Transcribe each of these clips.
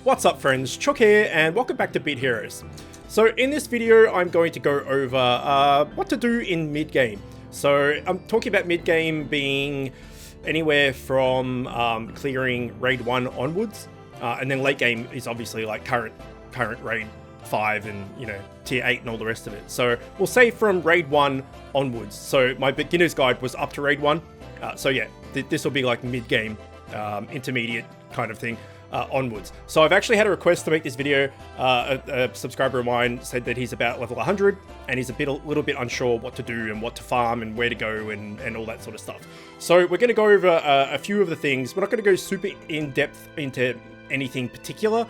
What's up friends, Chook here and welcome back to Beat Heroes. So in this video I'm going to go over what to do in mid-game. So I'm talking about mid-game being anywhere from clearing raid 1 onwards, and then late game is obviously like current raid 5 and tier 8 and all the rest of it. So we'll say from raid 1 onwards. So my beginner's guide was up to raid 1. So yeah, this will be like mid-game, intermediate kind of thing. Onwards. So I've actually had a request to make this video. A subscriber of mine said that he's about level 100 and he's a little bit unsure what to do and what to farm and where to go and all that sort of stuff. So we're going to go over a few of the things. We're not going to go super in depth into anything particular.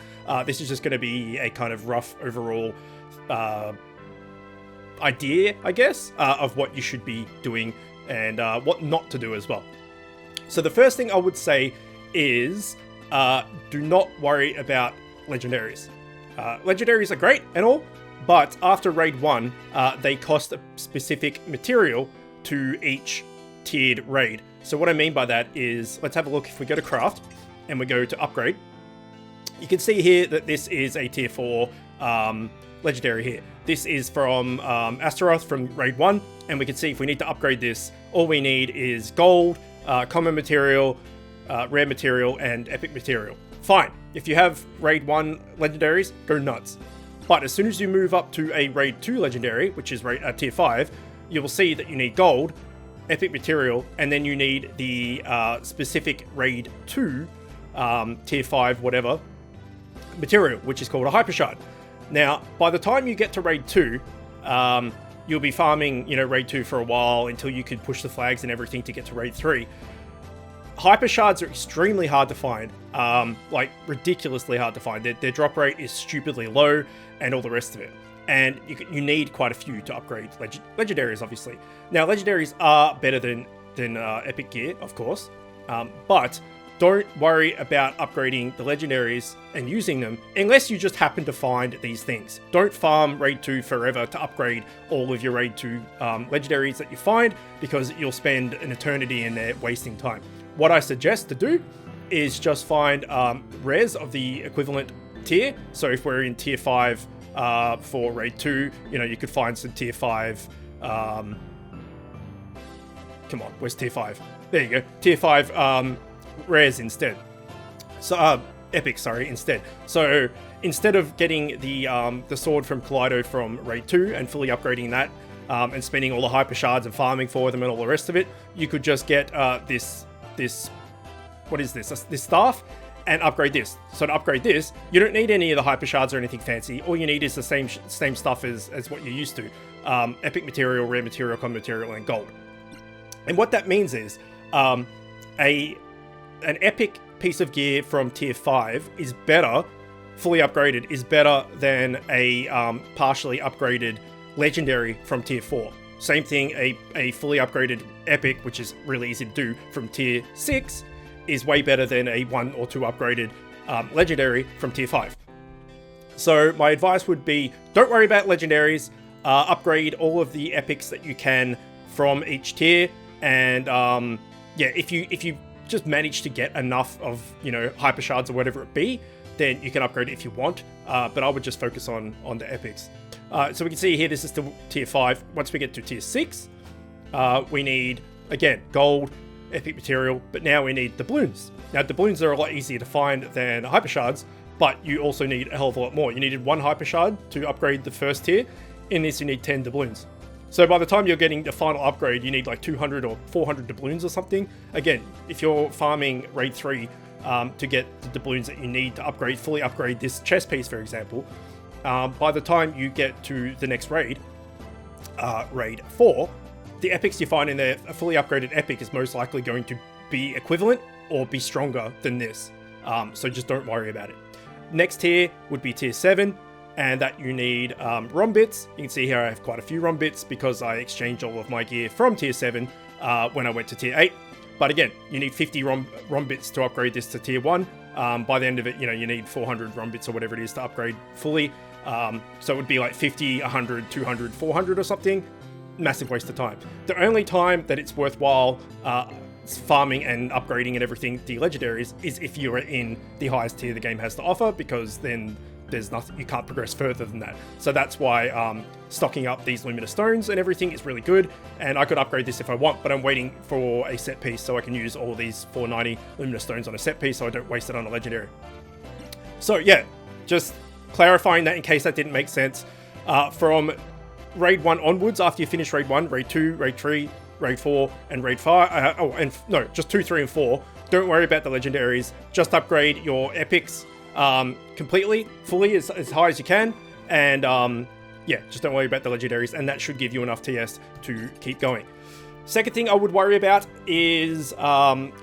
This is just going to be a kind of rough overall idea, I guess, of what you should be doing and what not to do as well. So the first thing I would say is do not worry about legendaries. Legendaries are great and all, but after raid 1, they cost a specific material to each tiered raid. So what I mean by that is, let's have a look. If we go to craft and we go to upgrade, you can see here that this is a tier 4 legendary here. This is from Astaroth from raid 1, and we can see if we need to upgrade this, all we need is gold, common material, rare material, and epic material. Fine. If you have raid 1 legendaries, go nuts. But as soon as you move up to a raid 2 legendary, which is tier 5, you will see that you need gold, epic material, and then you need the specific raid 2 tier 5 whatever material, which is called a hyper shard. Now, by the time you get to raid 2, you'll be farming raid 2 for a while until you can push the flags and everything to get to raid 3. Hyper shards are extremely hard to find, like ridiculously hard to find. Their drop rate is stupidly low and all the rest of it. And you need quite a few to upgrade legendaries, obviously. Now, legendaries are better than epic gear, of course, but don't worry about upgrading the legendaries and using them unless you just happen to find these things. Don't farm raid 2 forever to upgrade all of your raid 2 legendaries that you find, because you'll spend an eternity in there wasting time. What I suggest to do is just find rares of the equivalent tier. So if we're in tier 5 for raid 2, you could find some tier 5. Come on, where's tier 5? There you go. Tier 5 rares instead. So epic, sorry, instead. So instead of getting the sword from Kaleido from raid 2 and fully upgrading that and spending all the hyper shards and farming for them and all the rest of it, you could just get this what is this? This staff, and upgrade this. So to upgrade this, you don't need any of the hyper shards or anything fancy. All you need is the same stuff as what you're used to. Epic material, rare material, common material, and gold. And what that means is an epic piece of gear from tier 5 is better, fully upgraded, is better than a partially upgraded legendary from tier 4. Same thing, a fully upgraded epic, which is really easy to do, from tier 6 is way better than a 1 or 2 upgraded legendary from tier 5. So my advice would be, don't worry about legendaries, upgrade all of the epics that you can from each tier, and yeah, if you just manage to get enough of hyper shards or whatever it be, then you can upgrade it if you want, but I would just focus on the epics. So we can see here, this is still tier 5. Once we get to tier 6, we need, again, gold, epic material, but now we need doubloons. Now, doubloons are a lot easier to find than hyper shards, but you also need a hell of a lot more. You needed 1 hyper shard to upgrade the first tier. In this, you need 10 doubloons. So by the time you're getting the final upgrade, you need like 200 or 400 doubloons or something. Again, if you're farming raid 3 to get the doubloons that you need to fully upgrade this chest piece, for example, by the time you get to the next raid, raid 4, the epics you find in there, a fully upgraded epic is most likely going to be equivalent or be stronger than this. So just don't worry about it. Next tier would be tier 7, and that you need ROM bits. You can see here I have quite a few ROM bits because I exchanged all of my gear from tier 7 when I went to tier 8. But again, you need 50 ROM bits to upgrade this to tier 1. By the end of it, you need 400 ROM bits or whatever it is to upgrade fully. So it would be like 50, 100, 200, 400 or something. Massive waste of time. The only time that it's worthwhile farming and upgrading and everything the legendaries is if you're in the highest tier the game has to offer, because then there's nothing, you can't progress further than that. So that's why stocking up these luminous stones and everything is really good, and I could upgrade this if I want, but I'm waiting for a set piece so I can use all these 490 luminous stones on a set piece so I don't waste it on a legendary. So yeah, just clarifying that in case that didn't make sense. From Raid 1 onwards, after you finish Raid 1, Raid 2, Raid 3, Raid 4, and Raid 5, just 2, 3, and 4, don't worry about the legendaries, just upgrade your epics completely, fully, as high as you can, and yeah, just don't worry about the legendaries, and that should give you enough TS to keep going. Second thing I would worry about is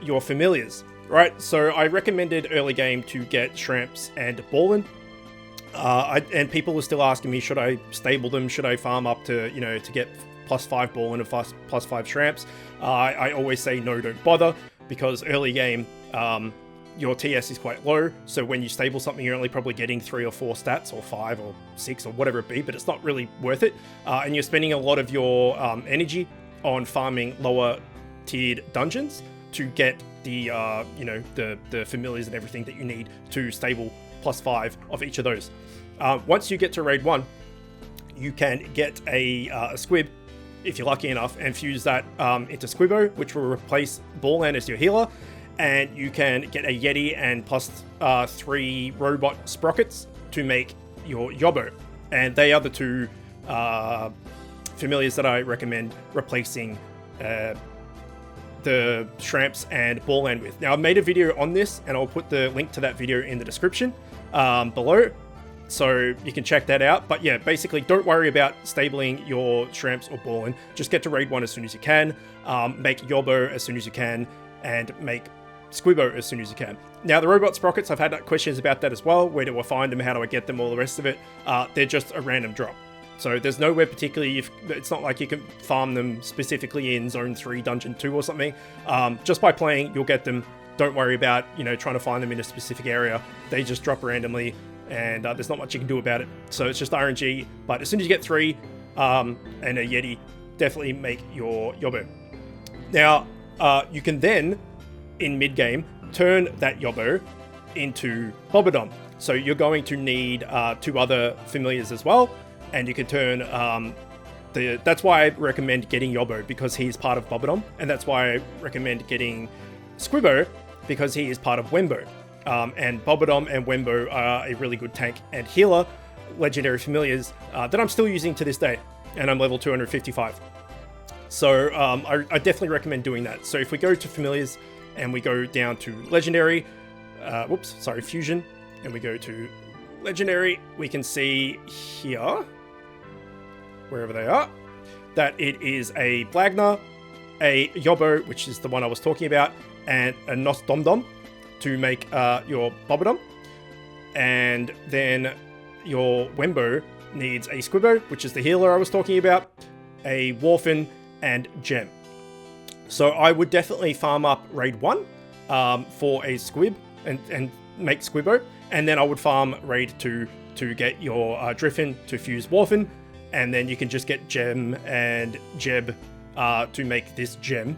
your familiars, right? So I recommended early game to get Shramps and Ballin. And people are still asking me, should I stable them? Should I farm up to, to get +5 Ballin and +5 Shramps? I always say no, don't bother, because early game, your TS is quite low, so when you stable something, you're only probably getting 3 or 4 stats, or 5 or 6 or whatever it be, but it's not really worth it. And you're spending a lot of your energy on farming lower tiered dungeons to get the the familiars and everything that you need to stable +5 of each of those. Once you get to Raid 1, you can get a Squib, if you're lucky enough, and fuse that into Squibbo, which will replace Ballin as your healer. And you can get a Yeti and +3 robot sprockets to make your Yobbo. And they are the two familiars that I recommend replacing the Shramps and Ballin with. Now, I've made a video on this, and I'll put the link to that video in the description below, so you can check that out. But yeah, basically, don't worry about stabling your Shramps or Ballin. Just get to Raid 1 as soon as you can, make Yobbo as soon as you can, and make Squibbo as soon as you can. Now, the robot sprockets, I've had questions about that as well. Where do I find them? How do I get them? All the rest of it. They're just a random drop. So there's nowhere particularly, it's not like you can farm them specifically in Zone 3, Dungeon 2 or something. Just by playing, you'll get them. Don't worry about, trying to find them in a specific area. They just drop randomly, and there's not much you can do about it. So it's just RNG, but as soon as you get 3 and a Yeti, definitely make your Yobbo. Now, you can then, in mid-game, turn that Yobbo into Bobodom. So you're going to need 2 other familiars as well, and you can turn that's why I recommend getting Yobbo, because he's part of Bobodom, and that's why I recommend getting Squibbo, because he is part of Wembo. And Bobodom and Wembo are a really good tank and healer legendary familiars that I'm still using to this day, and I'm level 255. So I definitely recommend doing that. So if we go to familiars and we go down to legendary, fusion, and we go to legendary, we can see here, wherever they are, that it is a Blagna, a Yobbo, which is the one I was talking about, and a Nostomdom to make your Bobodom. And then your Wembo needs a Squibbo, which is the healer I was talking about, a Warfin, and Gem. So I would definitely farm up Raid 1 for a Squib and make Squibbo, and then I would farm Raid 2 to get your Driffin to fuse Warfin, and then you can just get Gem and Jeb to make this Gem,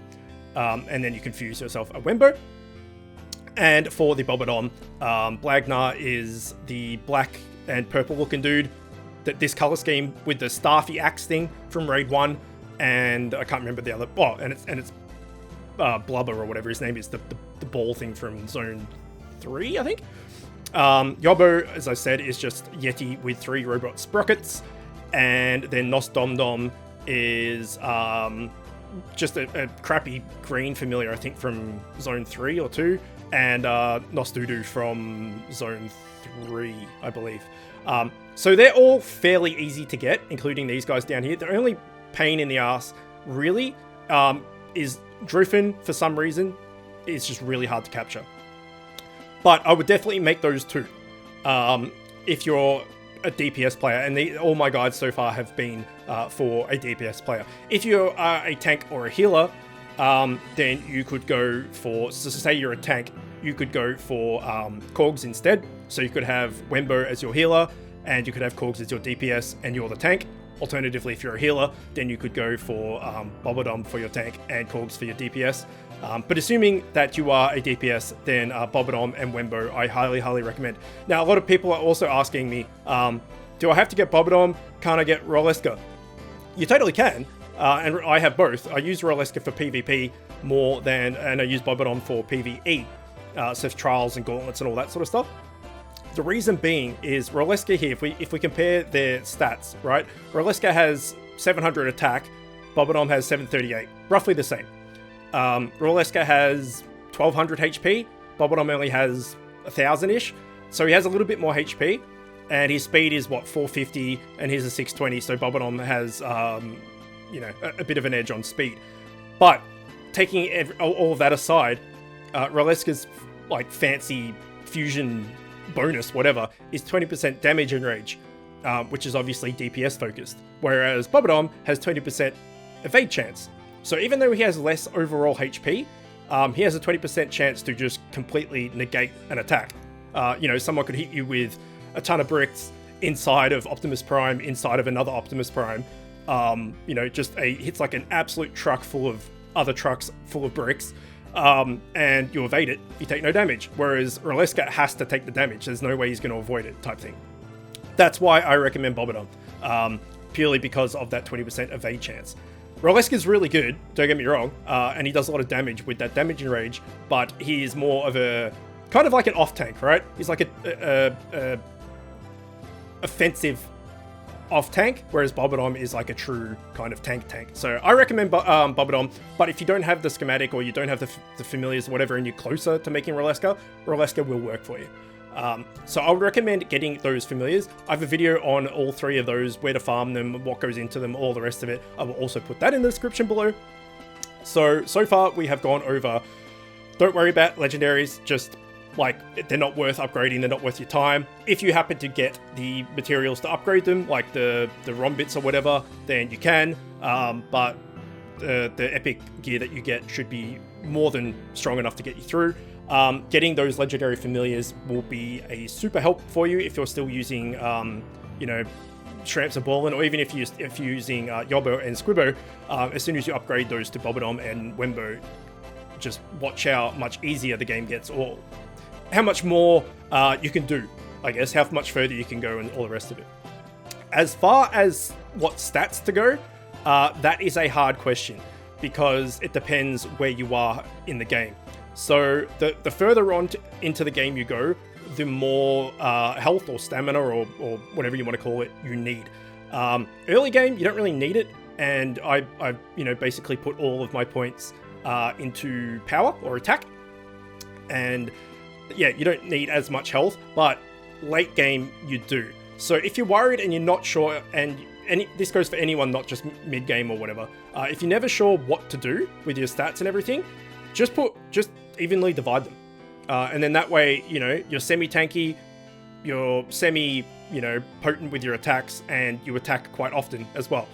and then you can fuse yourself a Wembo. And for the Bobodom, Blagna is the black and purple looking dude, this color scheme with the staffy axe thing from Raid 1, and I can't remember the other, and it's Blubber or whatever his name is, the ball thing from Zone 3, I think. Yobbo, as I said, is just Yeti with 3 robot sprockets, and then Nostomdom is just a crappy green familiar, I think, from Zone 3 or 2, and Nostudu from Zone 3, I believe. So they're all fairly easy to get, including these guys down here. The only pain in the ass, really, is Driffin, for some reason. It's just really hard to capture. But I would definitely make those 2 if you're a DPS player, and all my guides so far have been for a DPS player. If you are a tank or a healer, then you could go for, so say you're a tank, you could go for Korgs instead. So you could have Wembo as your healer, and you could have Korgs as your DPS, and you're the tank. Alternatively, if you're a healer, then you could go for Bobbledom for your tank and Korgs for your DPS. But assuming that you are a DPS, then Bobbledom and Wembo I highly recommend. Now, a lot of people are also asking me, do I have to get Bobbledom? Can't I get Roleska? You totally can, and I have both. I use Roleska for PvP more than, and I use Bobbledom for PvE, so trials and gauntlets and all that sort of stuff. The reason being is Roleska here, if we compare their stats, right? Roleska has 700 attack, Bobbledom has 738, roughly the same. Roleska has 1200 HP, Bobbledom only has 1000-ish, so he has a little bit more HP, and his speed is what, 450, and he's a 620, so Bobbledom has, you know, a bit of an edge on speed. But taking all of that aside, Roleska's like fancy fusion bonus, whatever, is 20% damage and rage, which is obviously DPS focused, whereas Bobbledom has 20% evade chance. So even though he has less overall HP, he has a 20% chance to just completely negate an attack. You know, someone could hit you with a ton of bricks inside of Optimus Prime, inside of another Optimus Prime. You know, just hits like an absolute truck full of other trucks full of bricks. And you evade it, you take no damage. Whereas Roleska has to take the damage. There's no way he's going to avoid it, type thing. That's why I recommend Bobbledom, purely because of that 20% evade chance. Roleska's really good, don't get me wrong, and he does a lot of damage with that damage and rage, but he is more of a, kind of like an off-tank, right? He's like a offensive off-tank, whereas Bobbledom is like a true kind of tank. So I recommend Bobbledom, but if you don't have the schematic or you don't have the familiars or whatever and you're closer to making Roleska will work for you. So I would recommend getting those familiars. I have a video on all three of those, where to farm them, what goes into them, all the rest of it. I will also put that in the description below. So far we have gone over, don't worry about legendaries, just like, they're not worth upgrading, they're not worth your time. If you happen to get the materials to upgrade them, like the ROM bits or whatever, then you can, but the epic gear that you get should be more than strong enough to get you through. Getting those legendary familiars will be a super help for you if you're still using, you know, Shramps and Ballin, or even if you're using Yobbo and Squibbo. As soon as you upgrade those to Bobbledom and Wembo, just watch how much easier the game gets, or how much more you can do, I guess, how much further you can go and all the rest of it. As far as what stats to go, that is a hard question, because it depends where you are in the game. So the further on into the game you go, the more health or stamina or whatever you want to call it you need. Early game, you don't really need it, and I you know, basically put all of my points into power or attack, and yeah, you don't need as much health, but late game you do. So if you're worried and you're not sure, and this goes for anyone, not just mid game or whatever, if you're never sure what to do with your stats and everything, just evenly divide them, and then that way, you know, you're semi-tanky, you're semi, you know, potent with your attacks, and you attack quite often as well.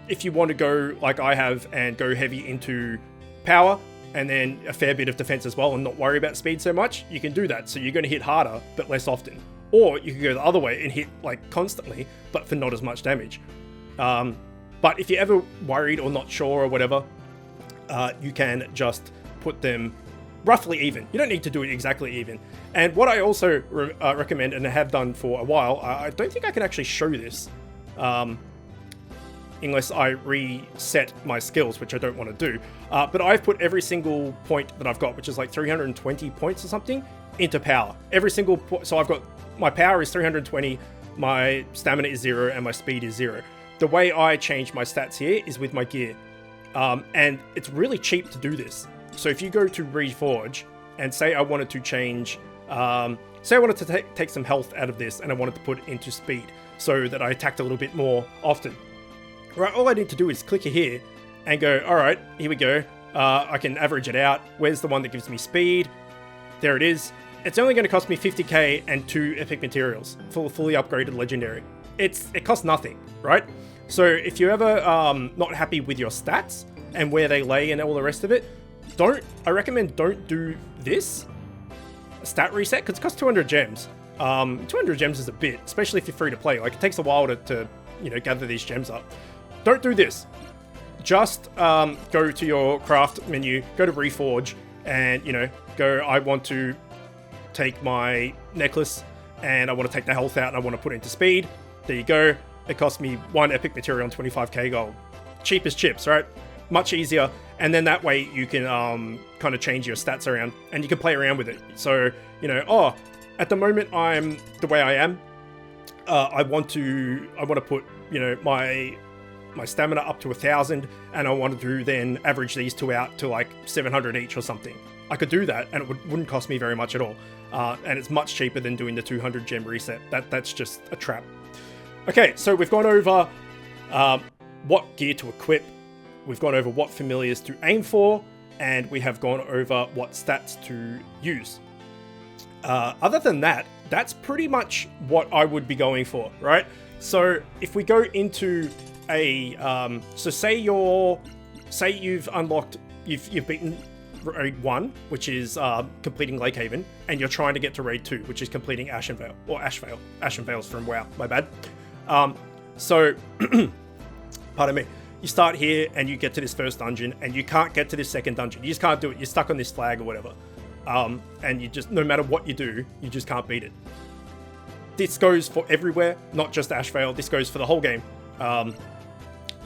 If you want to go like I have and go heavy into power and then a fair bit of defense as well and not worry about speed so much, you can do that. So you're going to hit harder but less often. Or you can go the other way and hit like constantly but for not as much damage. But if you're ever worried or not sure or whatever, you can just put them roughly even. You don't need to do it exactly even. And what I also recommend, and I have done for a while, I don't think I can actually show this unless I reset my skills, which I don't want to do. But I've put every single point that I've got, which is like 320 points or something, into power. Every single point. So I've got, my power is 320, my stamina is 0, and my speed is 0. The way I change my stats here is with my gear. And it's really cheap to do this. So if you go to Reforge and say I wanted to change, say I wanted to take some health out of this and I wanted to put it into speed so that I attacked a little bit more often. Right, all I need to do is click here and go, all right, here we go. I can average it out. Where's the one that gives me speed? There it is. It's only going to cost me 50k and 2 epic materials for fully upgraded legendary. It costs nothing, right? So if you're ever not happy with your stats and where they lay and all the rest of it, I recommend don't do this stat reset, because it costs 200 gems. 200 gems is a bit, especially if you're free to play. Like, it takes a while to gather these gems up. Don't do this. Just go to your craft menu, go to Reforge, and, go, I want to take my necklace, and I want to take the health out, and I want to put it into speed. There you go. It cost me 1 epic material and 25k gold. Cheap as chips, right? Much easier. And then that way you can kind of change your stats around, and you can play around with it. So, at the moment I'm the way I am. I want to put, my stamina up to 1,000, and I wanted to then average these two out to like 700 each or something. I could do that, and it wouldn't cost me very much at all. And it's much cheaper than doing the 200 gem reset. That's just a trap. Okay, so we've gone over what gear to equip. We've gone over what familiars to aim for, and we have gone over what stats to use. Other than that, that's pretty much what I would be going for, right? So if we go into say you've unlocked, you've beaten Raid 1, which is completing Lake Haven, and you're trying to get to Raid 2, which is completing Ashenvale, or Ashvale. Ashenvale's from WoW, my bad. So, pardon me. You start here and you get to this first dungeon, and you can't get to this second dungeon. You just can't do it. You're stuck on this flag or whatever. And you just, no matter what you do, you just can't beat it. This goes for everywhere, not just Ashvale. This goes for the whole game.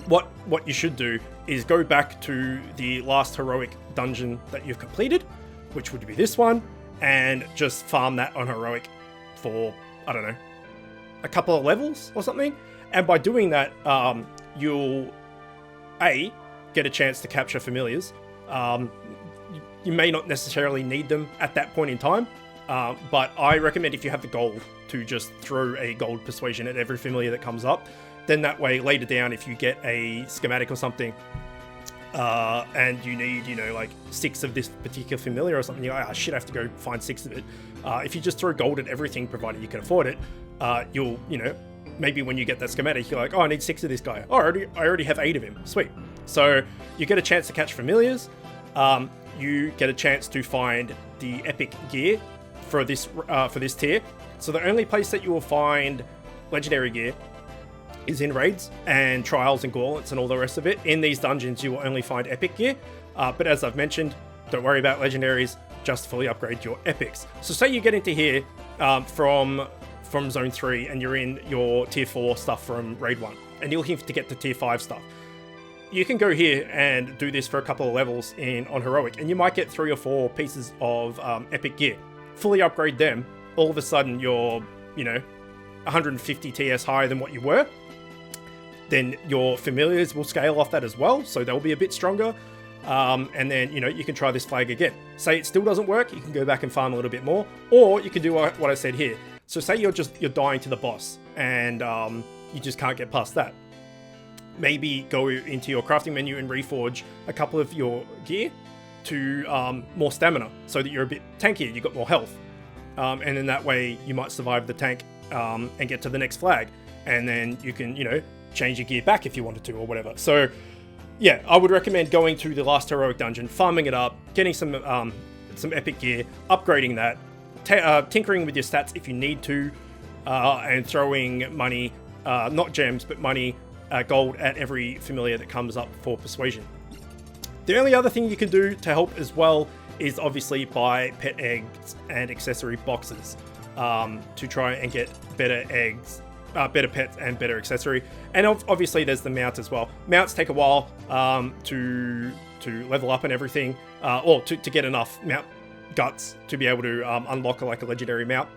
What you should do is go back to the last heroic dungeon that you've completed, which would be this one, and just farm that on heroic for, I don't know, a couple of levels or something. And by doing that, you'll get a chance to capture familiars. You may not necessarily need them at that point in time, but I recommend, if you have the gold, to just throw a gold persuasion at every familiar that comes up. Then that way, later down, if you get a schematic or something, and you need, like 6 of this particular familiar or something, you're like, shit, I have to go find 6 of it. If you just throw gold at everything, provided you can afford it, you'll, maybe when you get that schematic, you're like, I need 6 of this guy. Oh, I already have 8 of him. Sweet. So you get a chance to catch familiars. You get a chance to find the epic gear for this tier. So the only place that you will find legendary gear is in raids and trials and gauntlets and all the rest of it. In these dungeons, you will only find epic gear. But as I've mentioned, don't worry about legendaries, just fully upgrade your epics. So say you get into here from zone 3 and you're in your tier 4 stuff from raid 1 and you're looking to get to tier 5 stuff. You can go here and do this for a couple of levels on heroic, and you might get 3 or 4 pieces of epic gear. Fully upgrade them, all of a sudden you're 150 TS higher than what you were. Then your familiars will scale off that as well, so they'll be a bit stronger. And then, you can try this flag again. Say it still doesn't work, you can go back and farm a little bit more, or you can do what I said here. So say you're dying to the boss, and you just can't get past that. Maybe go into your crafting menu and reforge a couple of your gear to more stamina, so that you're a bit tankier, you've got more health. And then that way you might survive the tank and get to the next flag. And then you can, change your gear back if you wanted to or whatever. So yeah, I would recommend going to the last heroic dungeon, farming it up, getting some epic gear, upgrading that, tinkering with your stats if you need to, and throwing money, not gems, but money, gold at every familiar that comes up for persuasion. The only other thing you can do to help as well is obviously buy pet eggs and accessory boxes to try and get better eggs, better pets and better accessory. And obviously there's the mount as well. Mounts take a while to level up and everything, or to get enough mount guts to be able to unlock like a legendary mount.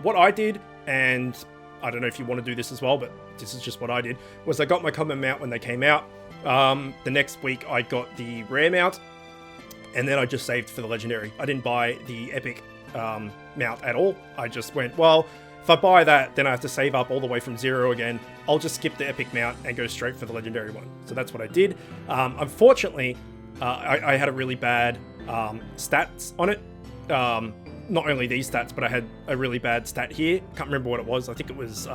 What I did, and I don't know if you want to do this as well, but this is just what I did, was I got my common mount when they came out. The next week I got the rare mount, and then I just saved for the legendary. I didn't buy the epic mount at all. I just went, well, if I buy that, then I have to save up all the way from 0 again. I'll just skip the epic mount and go straight for the legendary one. So that's what I did. Unfortunately, I had a really bad stats on it. Not only these stats, but I had a really bad stat here. Can't remember what it was. I think it was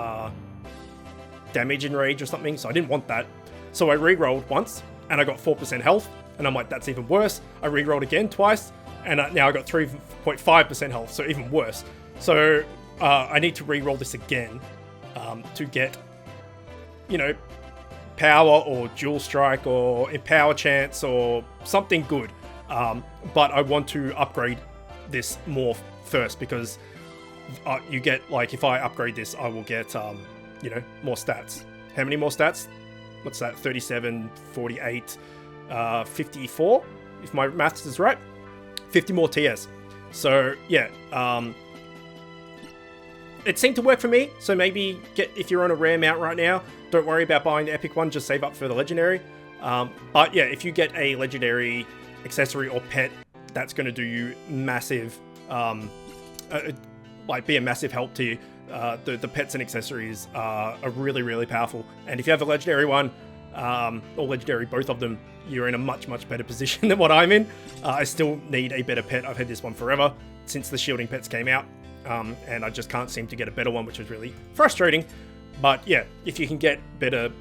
damage and rage or something. So I didn't want that. So I re-rolled once and I got 4% health. And I'm like, that's even worse. I re-rolled again twice. And now I got 3.5% health. So even worse. So I need to re-roll this again to get, you know, power or dual strike or empower chance or something good. But I want to upgrade this more first, because you get, like, if I upgrade this, I will get, you know, more stats. How many more stats? What's that? 37, 48, 54, if my maths is right. 50 more TS. So, yeah, it seemed to work for me, so maybe if you're on a rare mount right now, don't worry about buying the epic one, just save up for the legendary. But yeah, if you get a legendary accessory or pet, that's going to do you massive, like be a massive help to you. The pets and accessories are really, really powerful. And if you have a legendary one, or legendary, both of them, you're in a much, much better position than what I'm in. I still need a better pet. I've had this one forever, since the shielding pets came out. And I just can't seem to get a better one, which is really frustrating. But yeah, if you can get better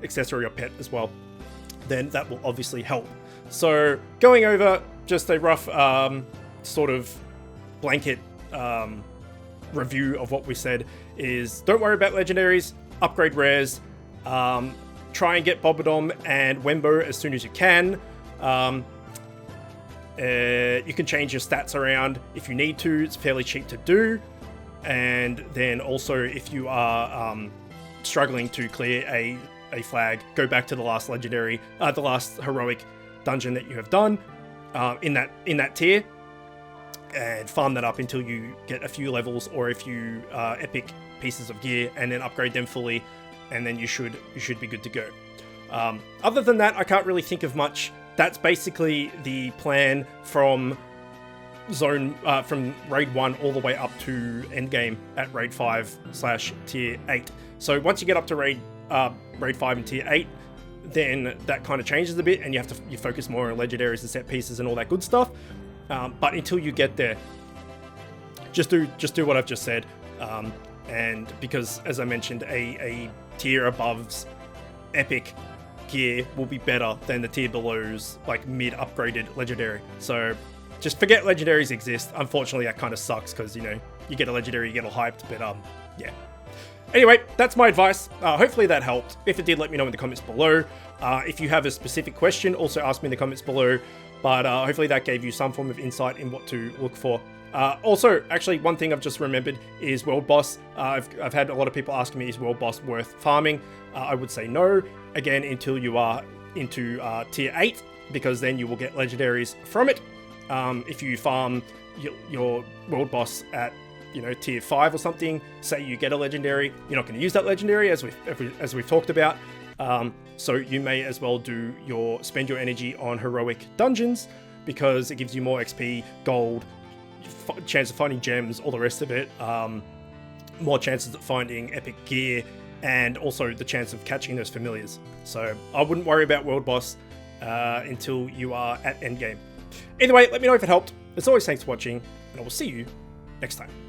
accessory or pet as well, then that will obviously help. So going over just a rough sort of blanket review of what we said is, don't worry about legendaries, upgrade rares, try and get Bobodom and Wembo as soon as you can. You can change your stats around if you need to. It's fairly cheap to do. And then also, if you are struggling to clear a flag, go back to the last legendary, the last heroic dungeon that you have done in that tier, and farm that up until you get a few levels or a few epic pieces of gear, and then upgrade them fully, and then you should be good to go. Other than that, I can't really think of much. That's basically the plan from from Raid 1 all the way up to endgame at Raid 5/Tier 8. So once you get up to Raid 5 and Tier 8, then that kind of changes a bit, and you focus more on legendaries and set pieces and all that good stuff. But until you get there, just do what I've just said. And because, as I mentioned, a tier above's epic gear will be better than the tier below's like mid upgraded legendary. So just forget legendaries exist. Unfortunately, that kind of sucks, because you know, you get a legendary, you get all hyped, but yeah. Anyway, that's my advice. Hopefully that helped. If it did, let me know in the comments below. If you have a specific question, also ask me in the comments below. But hopefully that gave you some form of insight in what to look for. Also, actually, one thing I've just remembered is World Boss. I've had a lot of people asking me, is World Boss worth farming? I would say no, again, until you are into Tier 8, because then you will get legendaries from it. If you farm your World Boss at, you know, Tier 5 or something, say you get a legendary, you're not going to use that legendary, as we've talked about. So you may as well spend your energy on heroic dungeons, because it gives you more XP, gold, chance of finding gems, all the rest of it, more chances of finding epic gear, and also the chance of catching those familiars. So I wouldn't worry about World Boss until you are at endgame. Either way, let me know if it helped. As always, thanks for watching, and I will see you next time.